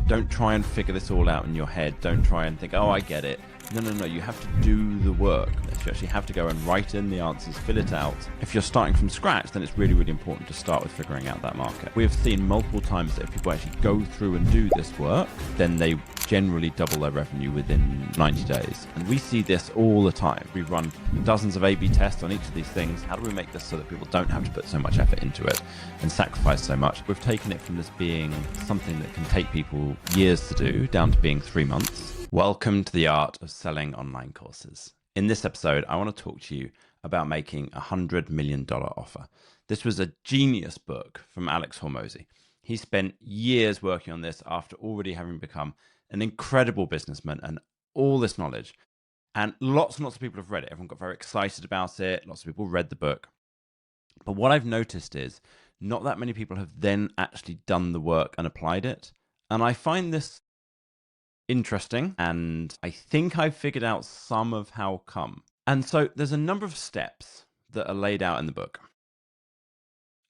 Don't try and figure this all out in your head. Don't try and think, oh, I get it. No. You have to do the work. You actually have to go and write in the answers, fill it out. If you're starting from scratch, then it's really, really important to start with figuring out that market. We have seen multiple times that if people actually go through and do this work, then they generally double their revenue within 90 days. And we see this all the time. We run dozens of A/B tests on each of these things. How do we make this so that people don't have to put so much effort into it and sacrifice so much? We've taken it from this being something that can take people years to do down to being 3 months. Welcome to the art of selling online courses. In this episode, I want to talk to you about making a $100 million offer. This was a genius book from Alex Hormozi. He spent years working on this after already having become an incredible businessman and all this knowledge. And lots of people have read it. Everyone got very excited about it. Lots of people read the book. But what I've noticed is not that many people have then actually done the work and applied it. And I find this interesting, and I think I've figured out some of how come. And so there's a number of steps that are laid out in the book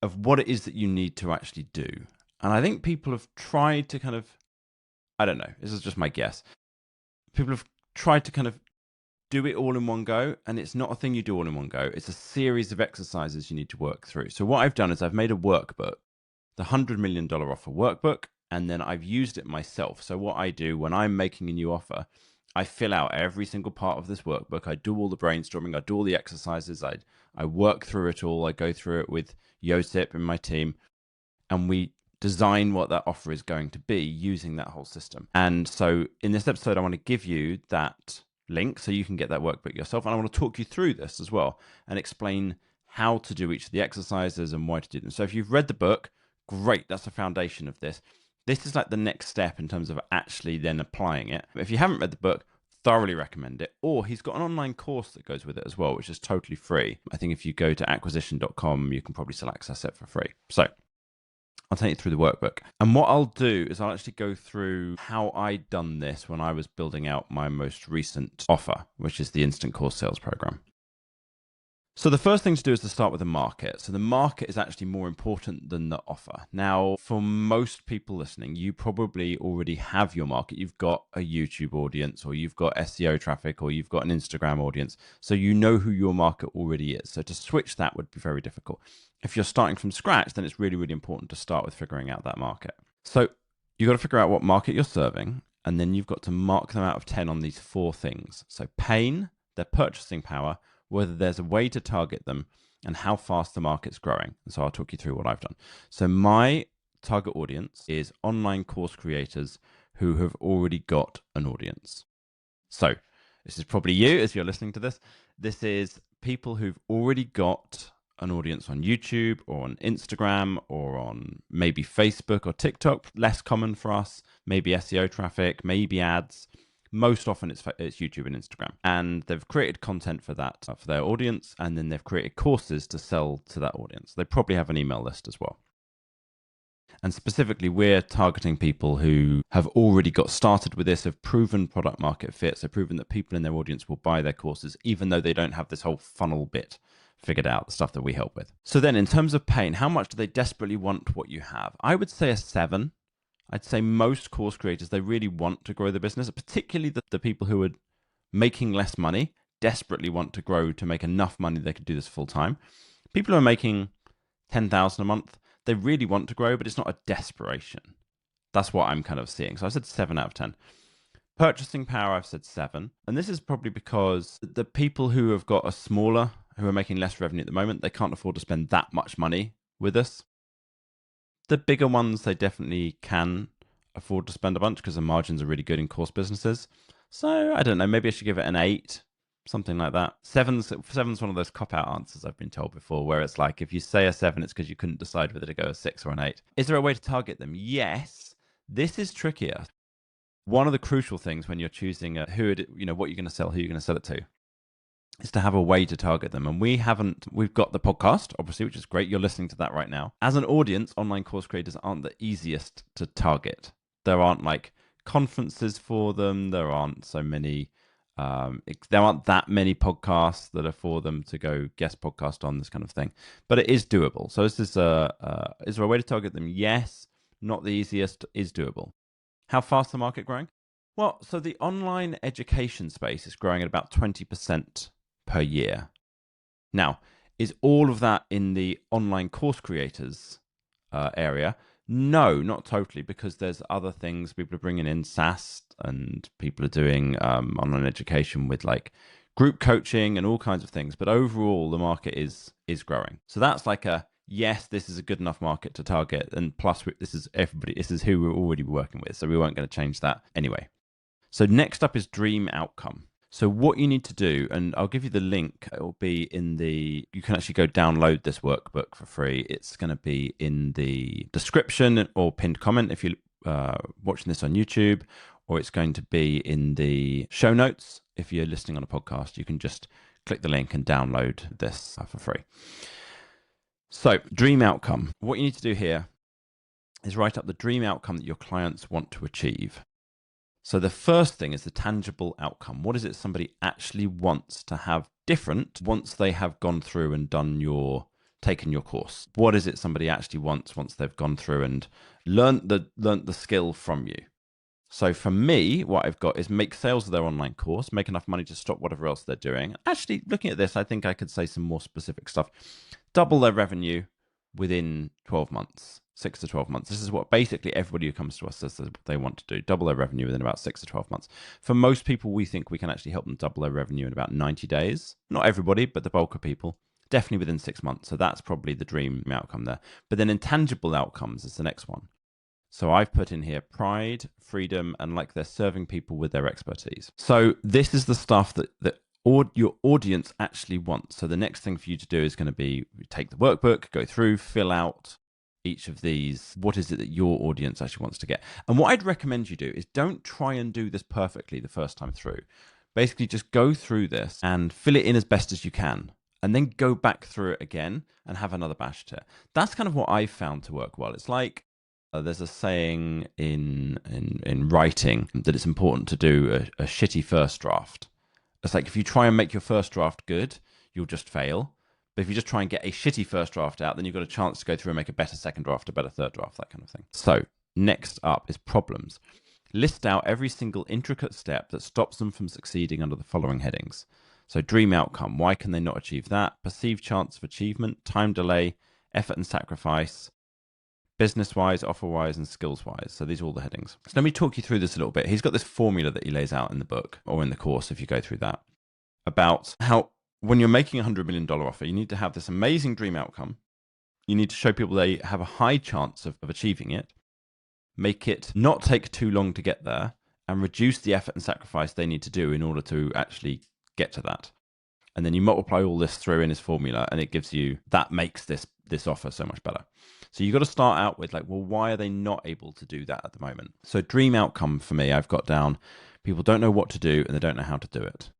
of what it is that you need to actually do. And I think people have tried to I don't know, this is just my guess. People have tried to do it all in one go, and it's not a thing you do all in one go. It's a series of exercises you need to work through. So what I've done is I've made a workbook, the $100 million offer workbook, and then I've used it myself. So what I do when I'm making a new offer, I fill out every single part of this workbook. I do all the brainstorming. I do all the exercises. I work through it all. I go through it with Josip and my team, and we design what that offer is going to be using that whole system. And so in this episode, I want to give you that link so you can get that workbook yourself. And I want to talk you through this as well and explain how to do each of the exercises and why to do them. So if you've read the book, great. That's the foundation of this. This is like the next step in terms of actually then applying it. If you haven't read the book, thoroughly recommend it. Or he's got an online course that goes with it as well, which is totally free. I think if you go to acquisition.com, you can probably still access it for free. So I'll take you through the workbook. And what I'll do is I'll actually go through how I'd done this when I was building out my most recent offer, which is the Instant Course Sales Program. So the first thing to do is to start with the market. So the market is actually more important than the offer. Now, for most people listening, you probably already have your market. You've got a YouTube audience, or you've got SEO traffic, or you've got an Instagram audience. So you know who your market already is. So to switch that would be very difficult. If you're starting from scratch, then it's really, really important to start with figuring out that market. So you've got to figure out what market you're serving, and then you've got to mark them out of 10 on these 4 things. So pain, their purchasing power, whether there's a way to target them, and how fast the market's growing. And so I'll talk you through what I've done. So my target audience is online course creators who have already got an audience. So this is probably you as you're listening to this. This is people who've already got an audience on YouTube or on Instagram or on maybe Facebook or TikTok. Less common for us, maybe SEO traffic, maybe ads. Most often it's YouTube and Instagram, and they've created content for that, for their audience, and then they've created courses to sell to that audience. They probably have an email list as well. And specifically, we're targeting people who have already got started with this, have proven product market fit, so proven that people in their audience will buy their courses, even though they don't have this whole funnel bit figured out, the stuff that we help with. So then in terms of pain, how much do they desperately want what you have? I would say a 7. I'd say most course creators, they really want to grow the business, particularly the people who are making less money, desperately want to grow to make enough money they could do this full time. People who are making $10,000 a month, they really want to grow, but it's not a desperation. That's what I'm seeing. So I said 7 out of 10. Purchasing power, I've said 7. And this is probably because the people who have got a smaller, who are making less revenue at the moment, they can't afford to spend that much money with us. The bigger ones, they definitely can afford to spend a bunch because the margins are really good in course businesses. So I don't know, maybe I should give it an 8, something like that. Seven's one of those cop-out answers I've been told before, where it's like, if you say a 7, it's because you couldn't decide whether to go a 6 or an 8. Is there a way to target them? Yes. This is trickier. One of the crucial things when you're choosing what you're going to sell, who you're going to sell it to, is to have a way to target them. And we've got the podcast, obviously, which is great. You're listening to that right now. As an audience, online course creators aren't the easiest to target. There aren't conferences for them. There aren't so many, there aren't that many podcasts that are for them to go guest podcast on, this kind of thing. But it is doable. So is there a way to target them? Yes. Not the easiest, is doable. How fast is the market growing? Well, so the online education space is growing at about 20% per year. Now, is all of that in the online course creators area? No, not totally, because there's other things. People are bringing in SaaS, and people are doing online education with like group coaching and all kinds of things. But overall, the market is growing. So that's like a yes, this is a good enough market to target. And plus, this is everybody. This is who we're already working with. So we weren't going to change that anyway. So next up is dream outcome. So what you need to do, and I'll give you the link, it will be in the, you can actually go download this workbook for free. It's going to be in the description or pinned comment if you're watching this on YouTube, or it's going to be in the show notes. If you're listening on a podcast, you can just click the link and download this for free. So dream outcome. What you need to do here is write up the dream outcome that your clients want to achieve. So the first thing is the tangible outcome. What is it somebody actually wants to have different once they have gone through and taken your course? What is it somebody actually wants once they've gone through and learnt the skill from you? So for me, what I've got is make sales of their online course, make enough money to stop whatever else they're doing. Actually, looking at this, I think I could say some more specific stuff. Double their revenue within 12 months. 6 to 12 months. This is what basically everybody who comes to us says that they want to do. Double their revenue within about 6 to 12 months. For most people, we think we can actually help them double their revenue in about 90 days. Not everybody, but the bulk of people. Definitely within 6 months. So that's probably the dream outcome there. But then intangible outcomes is the next one. So I've put in here pride, freedom, and like they're serving people with their expertise. So this is the stuff that your audience actually wants. So the next thing for you to do is going to be take the workbook, go through, fill out each of these. What is it that your audience actually wants to get? And what I'd recommend you do is don't try and do this perfectly the first time through. Basically, just go through this and fill it in as best as you can, and then go back through it again and have another bash at it. That's kind of what I've found to work well. It's like there's a saying in writing that it's important to do a shitty first draft. It's like if you try and make your first draft good, you'll just fail. But if you just try and get a shitty first draft out, then you've got a chance to go through and make a better second draft, a better third draft, that kind of thing. So next up is problems. List out every single intricate step that stops them from succeeding under the following headings. So dream outcome, why can they not achieve that? Perceived chance of achievement, time delay, effort and sacrifice, business-wise, offer-wise, and skills-wise. So these are all the headings. So let me talk you through this a little bit. He's got this formula that he lays out in the book, or in the course if you go through that, about how when you're making a $100 million offer, you need to have this amazing dream outcome. You need to show people they have a high chance of achieving it, make it not take too long to get there, and reduce the effort and sacrifice they need to do in order to actually get to that. And then you multiply all this through in his formula, and it gives you, that makes this offer so much better. So you've got to start out with like, well, why are they not able to do that at the moment? So dream outcome for me, I've got down, people don't know what to do and they don't know how to do it.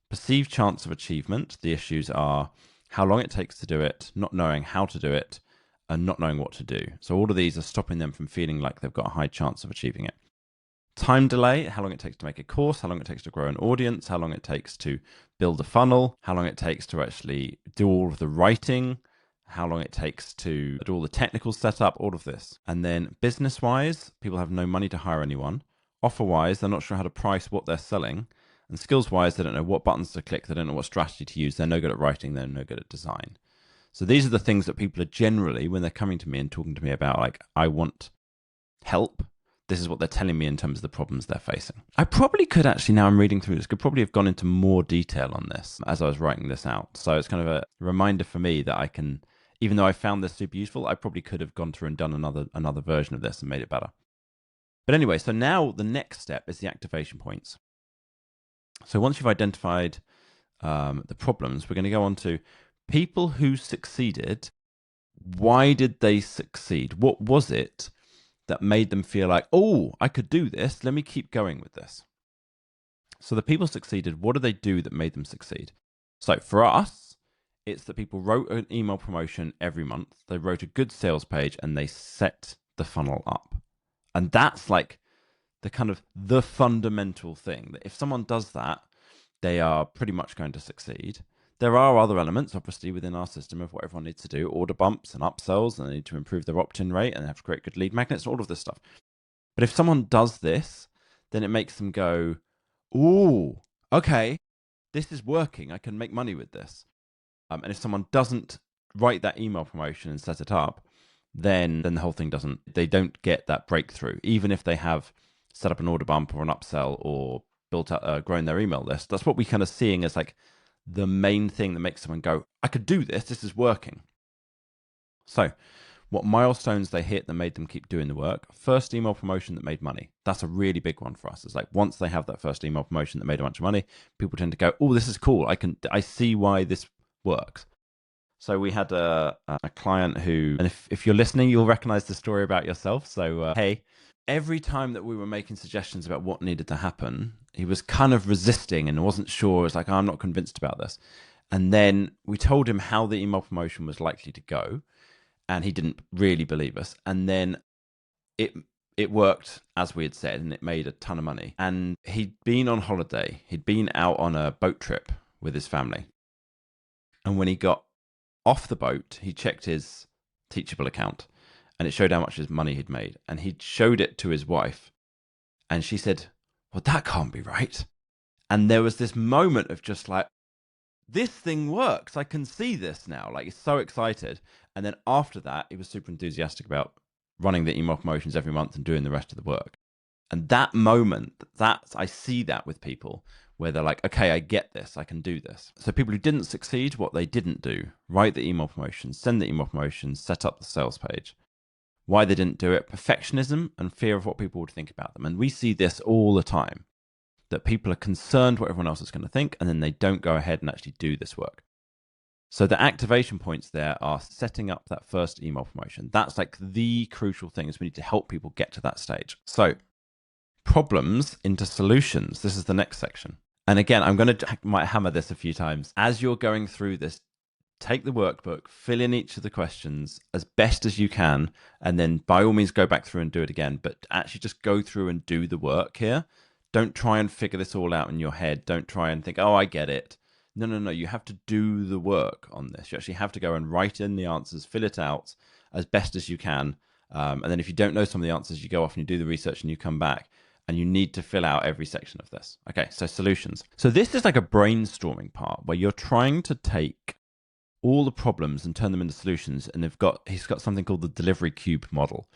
Perceived chance of achievement, the issues are how long it takes to do it, not knowing how to do it, and not knowing what to do. So all of these are stopping them from feeling like they've got a high chance of achieving it. Time delay, how long it takes to make a course, how long it takes to grow an audience, how long it takes to build a funnel, how long it takes to actually do all of the writing, how long it takes to do all the technical setup, all of this. And then business-wise, people have no money to hire anyone. Offer-wise, they're not sure how to price what they're selling. And skills-wise, they don't know what buttons to click, they don't know what strategy to use, they're no good at writing, they're no good at design. So these are the things that people are generally, when they're coming to me and talking to me about, like, I want help, this is what they're telling me in terms of the problems they're facing. I probably could actually, now I'm reading through this, could probably have gone into more detail on this as I was writing this out. So it's kind of a reminder for me that I can, even though I found this super useful, I probably could have gone through and done another version of this and made it better. But anyway, so now the next step is the activation points. So once you've identified the problems, we're going to go on to people who succeeded. Why did they succeed? What was it that made them feel like, oh, I could do this. Let me keep going with this. So the people succeeded. What did they do that made them succeed? So for us, it's that people wrote an email promotion every month. They wrote a good sales page and they set the funnel up. And that's like the kind of the fundamental thing that if someone does that, they are pretty much going to succeed. There are other elements, obviously, within our system of what everyone needs to do, order bumps and upsells, and they need to improve their opt-in rate, and they have to create good lead magnets, all of this stuff. But if someone does this, then it makes them go, ooh, okay, this is working. I can make money with this. And if someone doesn't write that email promotion and set it up, then the whole thing they don't get that breakthrough, even if they have set up an order bump or an upsell or grown their email list. That's what we kind of seeing as like the main thing that makes someone go, I could do this. This is working. So what milestones they hit that made them keep doing the work? First email promotion that made money. That's a really big one for us. It's like once they have that first email promotion that made a bunch of money, people tend to go, oh, this is cool. I see why this works. So we had a client who, and if you're listening, you'll recognize the story about yourself. So, hey, every time that we were making suggestions about what needed to happen, he was kind of resisting and wasn't sure. It's like, I'm not convinced about this. And then we told him how the email promotion was likely to go, and he didn't really believe us. And then it worked as we had said, and it made a ton of money. And he'd been on holiday. He'd been out on a boat trip with his family. And when he got off the boat, he checked his Teachable account, and it showed how much his money he'd made. And he showed it to his wife, and she said, well, that can't be right. And there was this moment of just like, this thing works. I can see this now. Like, he's so excited. And then after that, he was super enthusiastic about running the email promotions every month and doing the rest of the work. And that moment, I see that with people where they're like, okay, I get this, I can do this. So people who didn't succeed, what they didn't do, write the email promotions, send the email promotions, set up the sales page. Why they didn't do it, perfectionism and fear of what people would think about them. And we see this all the time, that people are concerned what everyone else is going to think, and then they don't go ahead and actually do this work. So the activation points there are setting up that first email promotion. That's like the crucial thing, is we need to help people get to that stage. So problems into solutions. This is the next section. And again, might hammer this a few times. As you're going through this, take the workbook, fill in each of the questions as best as you can, and then by all means go back through and do it again. But actually just go through and do the work here. Don't try and figure this all out in your head. Don't try and think, oh, I get it. No. You have to do the work on this. You actually have to go and write in the answers, fill it out as best as you can. And then if you don't know some of the answers, you go off and you do the research and you come back. And you need to fill out every section of this. Okay, so solutions. So this is like a brainstorming part where you're trying to take all the problems and turn them into solutions. And he's got something called the delivery cube model.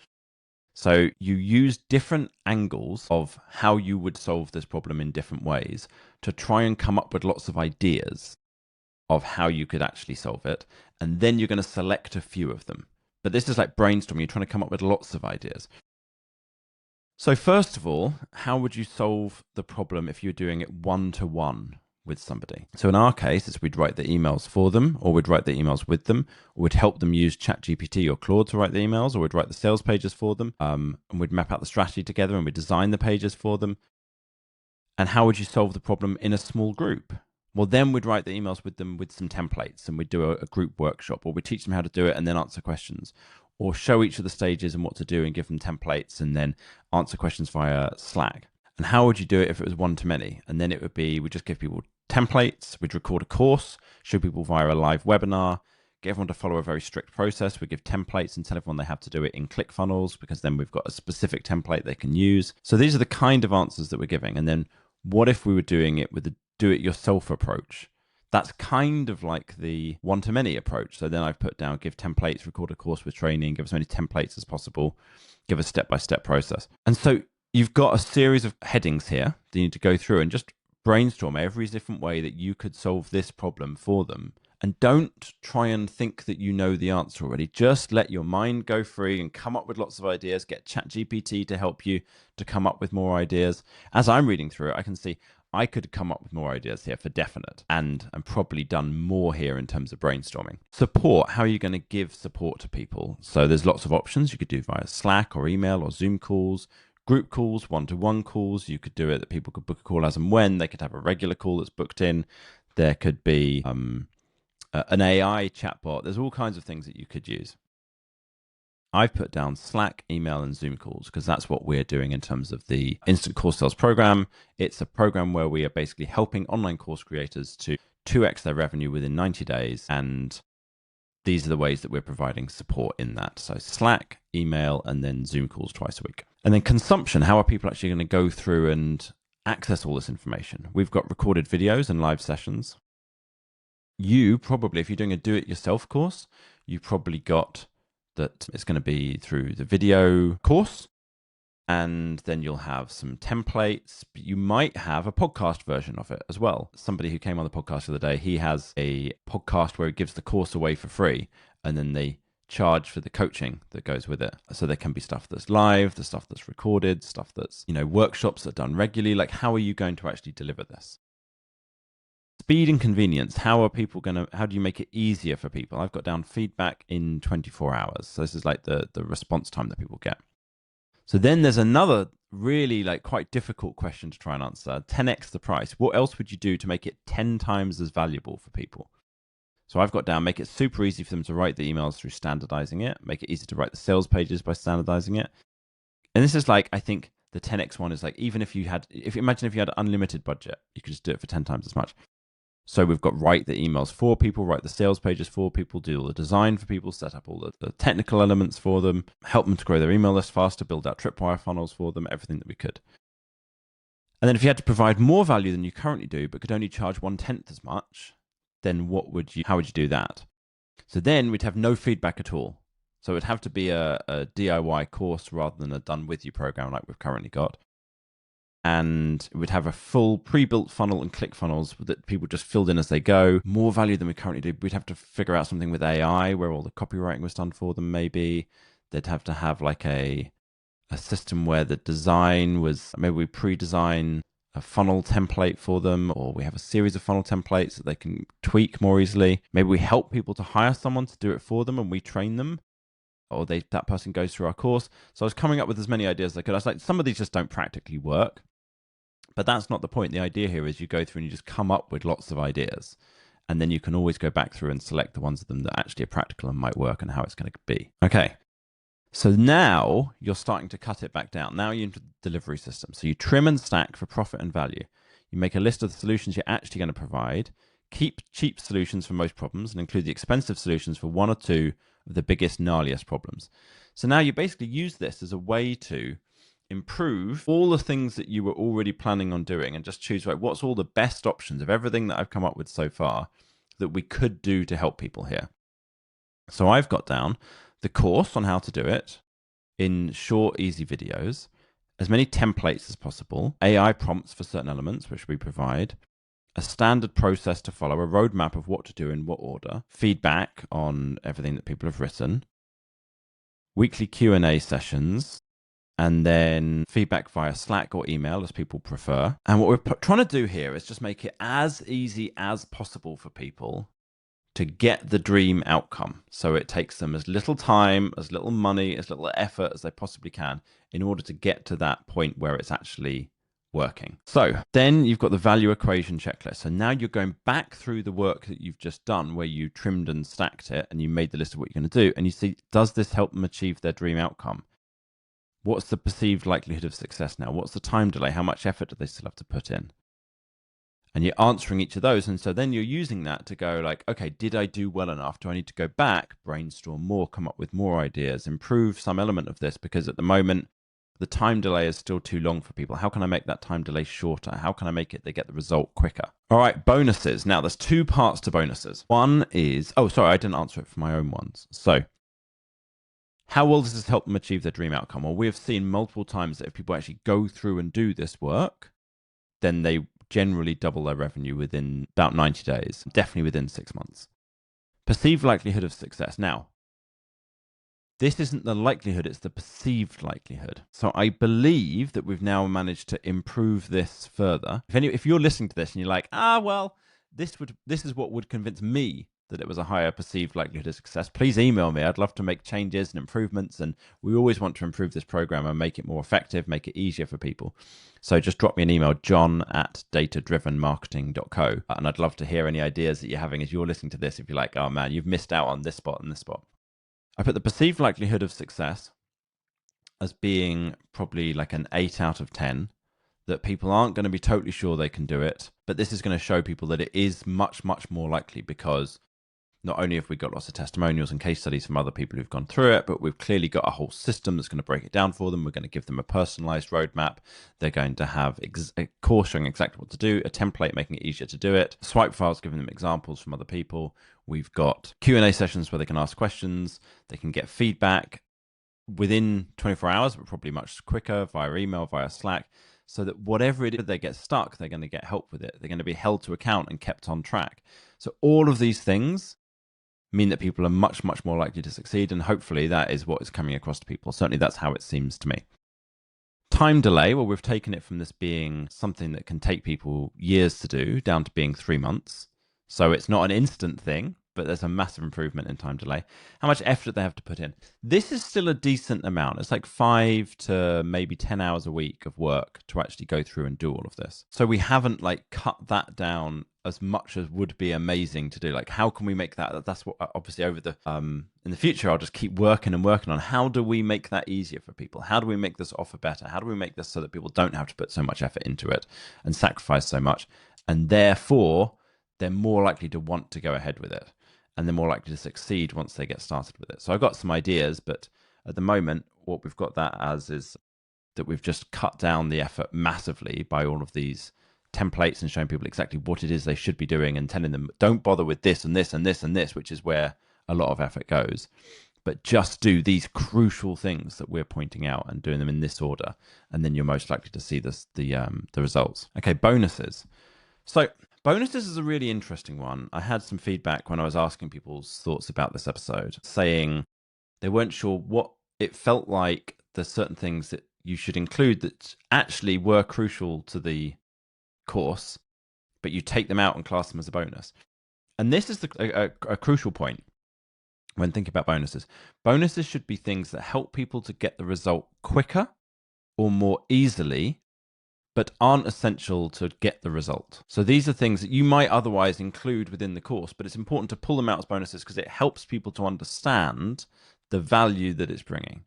So you use different angles of how you would solve this problem in different ways to try and come up with lots of ideas of how you could actually solve it. And then you're going to select a few of them. But this is like brainstorming. You're trying to come up with lots of ideas. So first of all, how would you solve the problem if you're doing it one-to-one with somebody? So in our case, is we'd write the emails for them, or we'd write the emails with them, or we'd help them use ChatGPT or Claude to write the emails, or we'd write the sales pages for them, and we'd map out the strategy together, and we'd design the pages for them. And how would you solve the problem in a small group? Well, then we'd write the emails with them with some templates, and we'd do a group workshop, or we'd teach them how to do it and then answer questions, or show each of the stages and what to do and give them templates and then answer questions via Slack. And how would you do it if it was one-to-many? And then it would be, we'd just give people templates, we'd record a course, show people via a live webinar, get everyone to follow a very strict process. We give templates and tell everyone they have to do it in ClickFunnels, because then we've got a specific template they can use. So these are the kind of answers that we're giving. And then what if we were doing it with the do-it-yourself approach? That's kind of like the one-to-many approach. So then I've put down, give templates, record a course with training, give as many templates as possible, give a step-by-step process. And so you've got a series of headings here that you need to go through and just brainstorm every different way that you could solve this problem for them. And don't try and think that you know the answer already. Just let your mind go free and come up with lots of ideas. Get ChatGPT to help you to come up with more ideas. As I'm reading through it, I can see I could come up with more ideas here for definite, and probably done more here in terms of brainstorming. Support, how are you going to give support to people? So there's lots of options. You could do via Slack or email or Zoom calls, group calls, one-to-one calls. You could do it that people could book a call as and when. They could have a regular call that's booked in. There could be an AI chatbot. There's all kinds of things that you could use. I've put down Slack, email, and Zoom calls because that's what we're doing in terms of the Instant Course Sales program. It's a program where we are basically helping online course creators to 2x their revenue within 90 days and these are the ways that we're providing support in that. So Slack, email, and then Zoom calls twice a week. And then consumption, how are people actually going to go through and access all this information? We've got recorded videos and live sessions. You probably, if you're doing a do-it-yourself course, you've probably got that it's going to be through the video course, and then you'll have some templates. You might have a podcast version of it as well. Somebody who came on the podcast the other day, he has a podcast where he gives the course away for free, and then they charge for the coaching that goes with it. So there can be stuff that's live, the stuff that's recorded, stuff that's, workshops that are done regularly. Like, how are you going to actually deliver this? Speed and convenience. How do you make it easier for people? I've got down feedback in 24 hours. So this is like the response time that people get. So then there's another really quite difficult question to try and answer. 10x the price. What else would you do to make it 10 times as valuable for people? So I've got down, make it super easy for them to write the emails through standardizing it. Make it easy to write the sales pages by standardizing it. And this is I think the 10x one is even imagine if you had unlimited budget, you could just do it for 10 times as much. So we've got write the emails for people, write the sales pages for people, do all the design for people, set up all the technical elements for them, help them to grow their email list faster, build out tripwire funnels for them, everything that we could. And then if you had to provide more value than you currently do, but could only charge 1/10 as much, then how would you do that? So then we'd have no feedback at all. So it'd have to be a DIY course rather than a done with you program like we've currently got. And we'd have a full pre-built funnel and click funnels that people just filled in as they go. More value than we currently do. We'd have to figure out something with AI where all the copywriting was done for them, maybe. They'd have to have a system where the design was, maybe we pre-design a funnel template for them, or we have a series of funnel templates that they can tweak more easily. Maybe we help people to hire someone to do it for them and we train them, or that person goes through our course. So I was coming up with as many ideas as I could. I was like, some of these just don't practically work. But that's not the point. The idea here is you go through and you just come up with lots of ideas. And then you can always go back through and select the ones of them that actually are practical and might work and how it's going to be. Okay. So now you're starting to cut it back down. Now you're into the delivery system. So you trim and stack for profit and value. You make a list of the solutions you're actually going to provide. Keep cheap solutions for most problems and include the expensive solutions for one or two of the biggest, gnarliest problems. So now you basically use this as a way to improve all the things that you were already planning on doing and just choose what's all the best options of everything that I've come up with so far that we could do to help people here. So I've got down the course on how to do it in short, easy videos, as many templates as possible, AI prompts for certain elements, which we provide, a standard process to follow, a roadmap of what to do in what order, feedback on everything that people have written, weekly Q&A sessions, and then feedback via Slack or email as people prefer. And what we're trying to do here is just make it as easy as possible for people to get the dream outcome. So it takes them as little time, as little money, as little effort as they possibly can in order to get to that point where it's actually working. So then you've got the value equation checklist. So now you're going back through the work that you've just done where you trimmed and stacked it and you made the list of what you're going to do. And you see, does this help them achieve their dream outcome? What's the perceived likelihood of success now? What's the time delay? How much effort do they still have to put in? And you're answering each of those. And so then you're using that to go okay, did I do well enough? Do I need to go back, brainstorm more, come up with more ideas, improve some element of this? Because at the moment, the time delay is still too long for people. How can I make that time delay shorter? How can I make it they get the result quicker? All right, bonuses. Now, there's two parts to bonuses. One is, I didn't answer it for my own ones. So how will this help them achieve their dream outcome? Well, we have seen multiple times that if people actually go through and do this work, then they generally double their revenue within about 90 days, definitely within 6 months. Perceived likelihood of success. Now, this isn't the likelihood, it's the perceived likelihood. So I believe that we've now managed to improve this further. If you're listening to this and you're like, this is what would convince me that it was a higher perceived likelihood of success, please email me. I'd love to make changes and improvements. And we always want to improve this program and make it more effective, make it easier for people. So just drop me an email, john@datadrivenmarketing.co. And I'd love to hear any ideas that you're having as you're listening to this. If you're like, oh man, you've missed out on this spot and this spot. I put the perceived likelihood of success as being probably an 8 out of 10. That people aren't going to be totally sure they can do it. But this is going to show people that it is much, much more likely because not only have we got lots of testimonials and case studies from other people who've gone through it, but we've clearly got a whole system that's going to break it down for them. We're going to give them a personalized roadmap. They're going to have a course showing exactly what to do, a template making it easier to do it, swipe files giving them examples from other people. We've got Q&A sessions where they can ask questions, they can get feedback within 24 hours, but probably much quicker via email, via Slack, so that whatever it is they get stuck, they're going to get help with it. They're going to be held to account and kept on track. So all of these things mean that people are much, much more likely to succeed, and hopefully that is what is coming across to people. Certainly that's how it seems to me. Time delay, well, we've taken it from this being something that can take people years to do down to being 3 months. So it's not an instant thing, but there's a massive improvement in time delay. How much effort they have to put in. This is still a decent amount. It's like 5 to maybe 10 hours a week of work to actually go through and do all of this. So we haven't like cut that down as much as would be amazing to do. Like, how can we make that? That's what obviously over the in the future I'll just keep working and working on. How do we make that easier for people? How do we make this offer better? How do we make this so that people don't have to put so much effort into it and sacrifice so much, and therefore they're more likely to want to go ahead with it, and they're more likely to succeed once they get started with it. So I've got some ideas, but at the moment, what we've got that as is that we've just cut down the effort massively by all of these templates and showing people exactly what it is they should be doing and telling them, don't bother with this and this and this and this, which is where a lot of effort goes. But just do these crucial things that we're pointing out and doing them in this order, and then you're most likely to see the results. Okay, bonuses. So bonuses is a really interesting one. I had some feedback when I was asking people's thoughts about this episode, saying they weren't sure what it felt like. There's certain things that you should include that actually were crucial to the course, but you take them out and class them as a bonus. And this is a crucial point when thinking about bonuses. Bonuses should be things that help people to get the result quicker or more easily, but aren't essential to get the result. So these are things that you might otherwise include within the course, but it's important to pull them out as bonuses because it helps people to understand the value that it's bringing.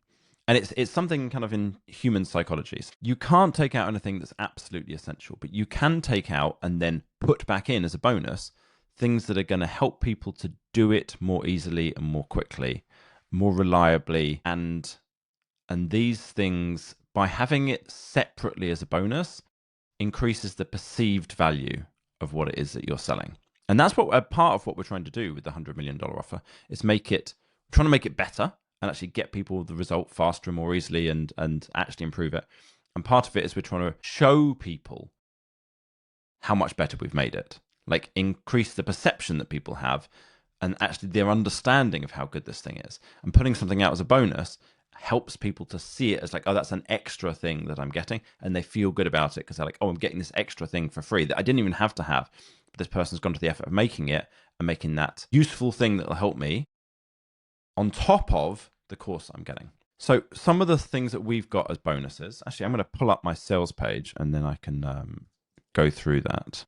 And it's something kind of in human psychology. You can't take out anything that's absolutely essential, but you can take out and then put back in as a bonus things that are going to help people to do it more easily and more quickly, more reliably. And these things, by having it separately as a bonus, increases the perceived value of what it is that you're selling. And that's what a part of what we're trying to do with the $100 million offer is trying to make it better and actually get people the result faster and more easily and actually improve it. And part of it is we're trying to show people how much better we've made it, like increase the perception that people have and actually their understanding of how good this thing is. And putting something out as a bonus helps people to see it as like, oh, that's an extra thing that I'm getting. And they feel good about it because they're like, oh, I'm getting this extra thing for free that I didn't even have to have. But this person's gone to the effort of making it and making that useful thing that will help me on top of the course I'm getting. So some of the things that we've got as bonuses, actually, I'm going to pull up my sales page and then I can go through that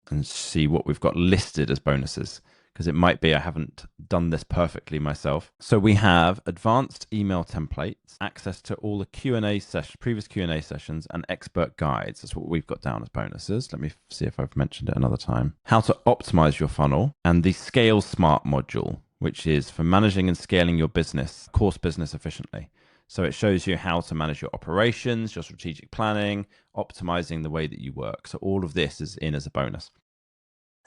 and see what we've got listed as bonuses, because it might be I haven't done this perfectly myself. So we have advanced email templates, access to all the previous Q&A sessions, and expert guides. That's what we've got down as bonuses. Let me see if I've mentioned it another time. How to optimize your funnel, and the Scale Smart module, which is for managing and scaling your course business efficiently. So it shows you how to manage your operations, your strategic planning, optimizing the way that you work. So all of this is in as a bonus.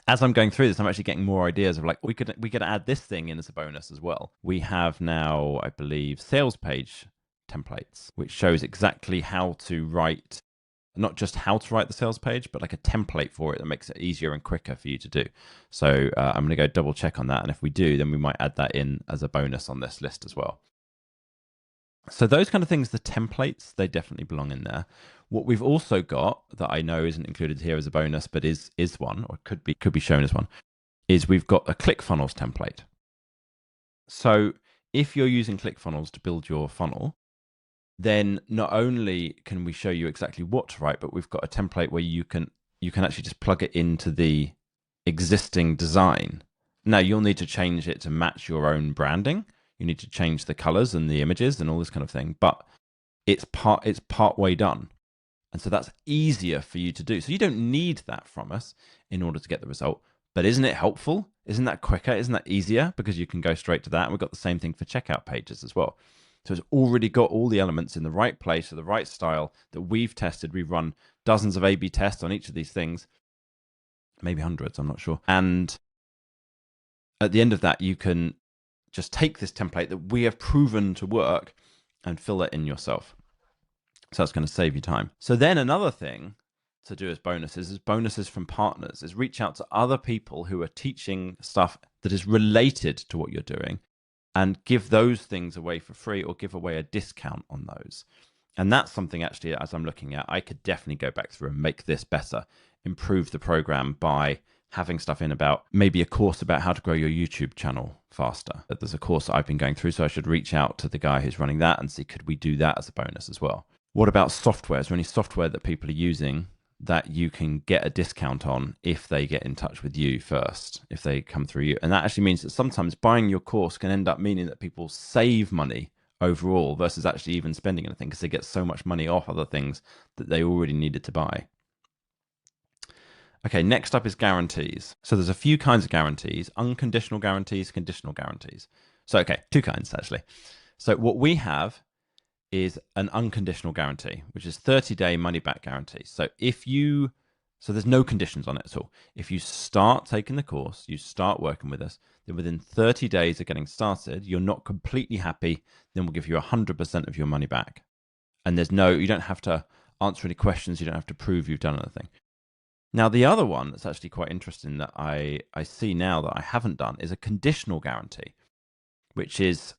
As I'm going through this, I'm actually getting more ideas of like, we could add this thing in as a bonus as well. We have now, I believe, sales page templates, which shows exactly how to write, not just how to write the sales page, but like a template for it that makes it easier and quicker for you to do. So I'm going to go double check on that. And if we do, then we might add that in as a bonus on this list as well. So those kind of things, the templates, they definitely belong in there. What we've also got that I know isn't included here as a bonus, but is one, or could be shown as one, is we've got a ClickFunnels template. So if you're using ClickFunnels to build your funnel, then not only can we show you exactly what to write, but we've got a template where you can actually just plug it into the existing design. Now you'll need to change it to match your own branding. You need to change the colors and the images and all this kind of thing, but it's part way done. And so that's easier for you to do. So you don't need that from us in order to get the result, But isn't it helpful? Isn't that quicker? Isn't that easier? Because you can go straight to that. And we've got the same thing for checkout pages as well. So it's already got all the elements in the right place or the right style that we've tested. We've run dozens of A/B tests on each of these things, maybe hundreds, I'm not sure. And at the end of that, you can just take this template that we have proven to work and fill it in yourself. So that's going to save you time. So then another thing to do as bonuses is bonuses from partners, is reach out to other people who are teaching stuff that is related to what you're doing and give those things away for free or give away a discount on those. And that's something actually, as I'm looking at, I could definitely go back through and make this better, improve the program by having stuff in about maybe a course about how to grow your YouTube channel faster. There's a course that I've been going through, so I should reach out to the guy who's running that and see, could we do that as a bonus as well? What about software? Is there any software that people are using that you can get a discount on if they get in touch with you first, if they come through you? And that actually means that sometimes buying your course can end up meaning that people save money overall versus actually even spending anything because they get so much money off other things that they already needed to buy. Okay, next up is guarantees. So there's a few kinds of guarantees: unconditional guarantees, conditional guarantees. So, okay, two kinds actually. So what we have is an unconditional guarantee, which is 30-day money-back guarantee. So so there's no conditions on it at all. If you start taking the course, you start working with us, then within 30 days of getting started, you're not completely happy, then we'll give you 100% of your money back. And you don't have to answer any questions, you don't have to prove you've done anything. Now, the other one that's actually quite interesting that I see now that I haven't done is a conditional guarantee, which is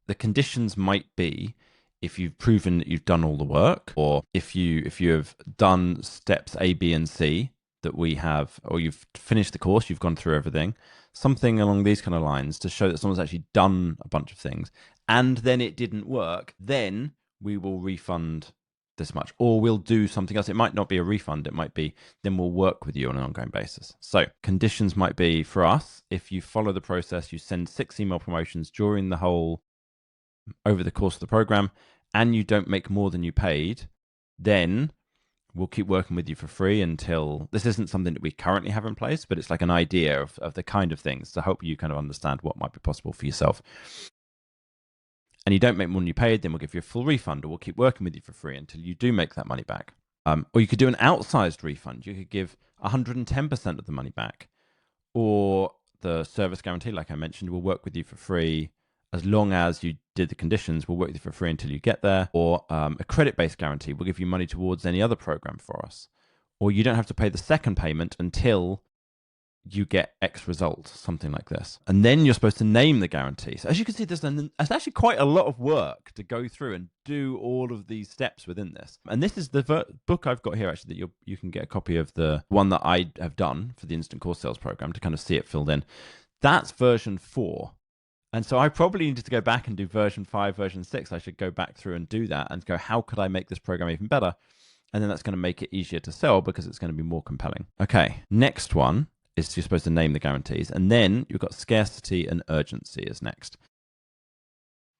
the conditions might be if you've proven that you've done all the work, or if you have done steps A, B, and C that we have, or you've finished the course, you've gone through everything, something along these kind of lines to show that someone's actually done a bunch of things, and then it didn't work, then we will refund this much, or we'll do something else. It might not be a refund. It might be, then we'll work with you on an ongoing basis. So conditions might be, for us, if you follow the process, you send 6 email promotions over the course of the program, and you don't make more than you paid, then we'll keep working with you for free until, this isn't something that we currently have in place, but it's like an idea of the kind of things to help you kind of understand what might be possible for yourself. And you don't make more than you paid, then we'll give you a full refund, or we'll keep working with you for free until you do make that money back. Or you could do an outsized refund. You could give 110% of the money back. Or the service guarantee, like I mentioned, will work with you for free as long as you did the conditions. We'll work with you for free until you get there. Or a credit-based guarantee will give you money towards any other program for us. Or you don't have to pay the second payment until you get X results, something like this. And then you're supposed to name the guarantee. So as you can see, there's actually quite a lot of work to go through and do all of these steps within this. And this is the book I've got here, actually, that you can get a copy of, the one that I have done for the Instant Course Sales Program, to kind of see it filled in. That's version 4. And so I probably needed to go back and do version 5, version 6. I should go back through and do that and go, how could I make this program even better? And then that's going to make it easier to sell because it's going to be more compelling. Okay, next one is you're supposed to name the guarantees. And then you've got scarcity and urgency is next.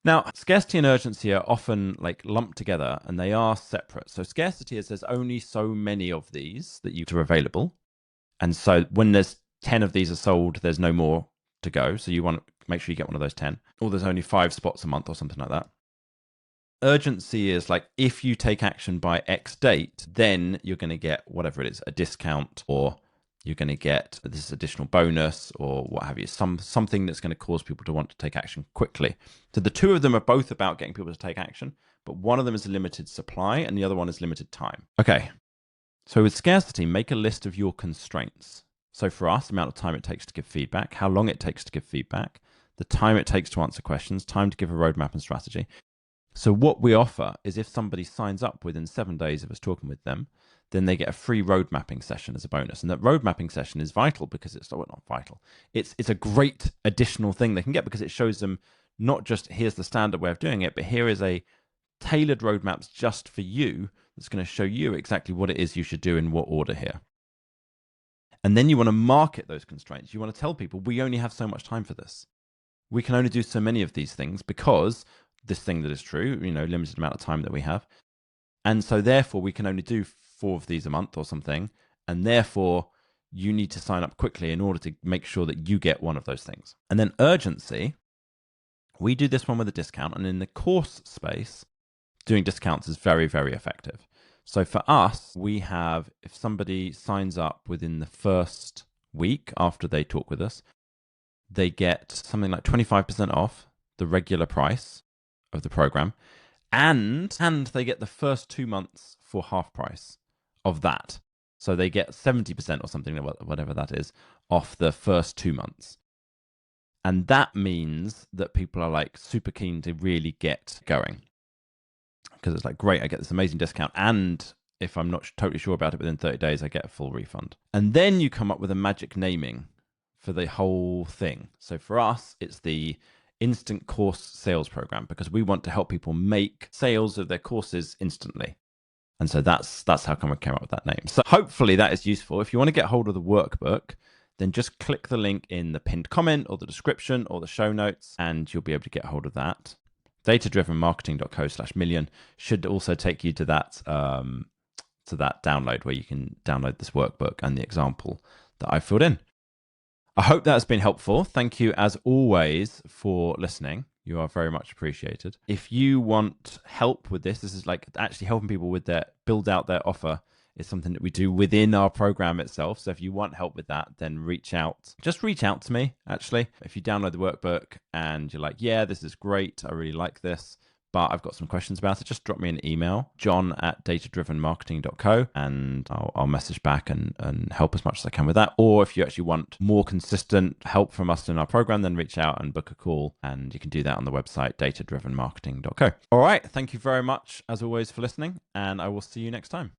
Now, scarcity and urgency are often like lumped together, and they are separate. So scarcity is there's only so many of these that are available. And so when there's 10 of these are sold, there's no more to go. So you want to make sure you get one of those 10. Or there's only 5 spots a month or something like that. Urgency is like, if you take action by X date, then you're going to get whatever it is, a discount, or you're going to get this additional bonus, or what have you, something that's going to cause people to want to take action quickly. So the two of them are both about getting people to take action, but one of them is a limited supply and the other one is limited time. Okay, so with scarcity, make a list of your constraints. So for us, the amount of time it takes to give feedback, how long it takes to give feedback, the time it takes to answer questions, time to give a roadmap and strategy. So what we offer is if somebody signs up within 7 days of us talking with them, then they get a free road mapping session as a bonus. And that road mapping session is vital because it's not vital. It's a great additional thing they can get because it shows them not just here's the standard way of doing it, but here is a tailored roadmaps just for you that's going to show you exactly what it is you should do in what order here. And then you want to market those constraints. You want to tell people, we only have so much time for this. We can only do so many of these things because this thing that is true, limited amount of time that we have. And so therefore we can only do 4 of these a month or something. And therefore you need to sign up quickly in order to make sure that you get one of those things. And then urgency, we do this one with a discount. And in the course space, doing discounts is very, very effective. So for us, we have, if somebody signs up within the first week after they talk with us, they get something like 25% off the regular price of the program, and they get the first 2 months for half price of that. So they get 70% or something, whatever that is, off the first 2 months. And that means that people are like super keen to really get going, because it's like, great, I get this amazing discount, and if I'm not totally sure about it within 30 days, I get a full refund. And then you come up with a magic naming for the whole thing. So for us, it's the Instant Course Sales Program, because we want to help people make sales of their courses instantly. And so that's how come we came up with that name. So hopefully that is useful. If you want to get hold of the workbook, then just click the link in the pinned comment or the description or the show notes, and you'll be able to get hold of that. datadrivenmarketing.co/million should also take you to that download where you can download this workbook and the example that I filled in. I hope that has been helpful. Thank you, as always, for listening. You are very much appreciated. If you want help with this is like actually helping people with their build out their offer, is something that we do within our program itself. So if you want help with that, then reach out. Just reach out to me, actually. If you download the workbook and you're like, yeah, this is great, I really like this, but I've got some questions about it, just drop me an email, john@datadrivenmarketing.co, and I'll message back and help as much as I can with that. Or if you actually want more consistent help from us in our program, then reach out and book a call, and you can do that on the website, datadrivenmarketing.co. All right, thank you very much, as always, for listening, and I will see you next time.